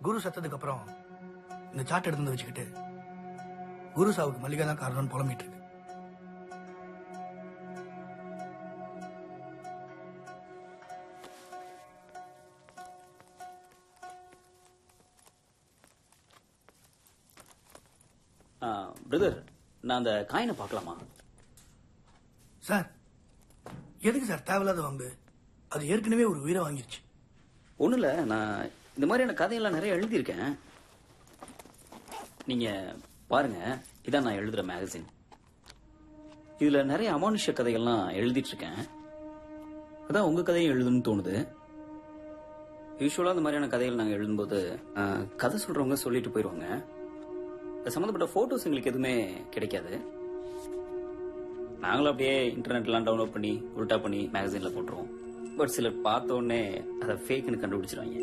குரு சத்ததுக்கு அப்புறம் இந்த சாட் எடுத்து வந்து வச்சுக்கிட்டு குரு சாவுக்கு மல்லிகா தான் காரணம்னு புலம்பிட்டு இருக்கு. பிரதர், நான் அந்த காயினை பார்க்கலாமா? சார் எதுக்கு சார் தேவையில்லாத வம்பு? அது ஏற்கனவே ஒரு உயிரை வாங்கிருச்சு. ஒன்றும் இல்லை, நான் இந்த மாதிரியான கதையெல்லாம் நிறைய எழுதியிருக்கேன். நீங்க பாருங்க, இதான் நான் எழுதுற மேகசின். இதுல நிறைய அமானுஷ்ய கதைகள்லாம் எழுதிட்டு இருக்கேன். அதான் உங்க கதையும் எழுதணும்னு தோணுது. யூஸ்வலா இந்த மாதிரியான கதைகள் நாங்கள் எழுதும்போது கதை சொல்றவங்க சொல்லிட்டு போயிடுவாங்க. அது சம்மந்தப்பட்ட போட்டோஸ் எங்களுக்கு எதுவுமே கிடைக்காது. நாங்களும் அப்படியே இன்டர்நெட்லாம் டவுன்லோட் பண்ணி உல்டா பண்ணி மேகசின்ல போட்டுருவோம். பட் சிலர் பார்த்த உடனே அதை ஃபேக்னு கண்டுபிடிச்சிருவாங்க.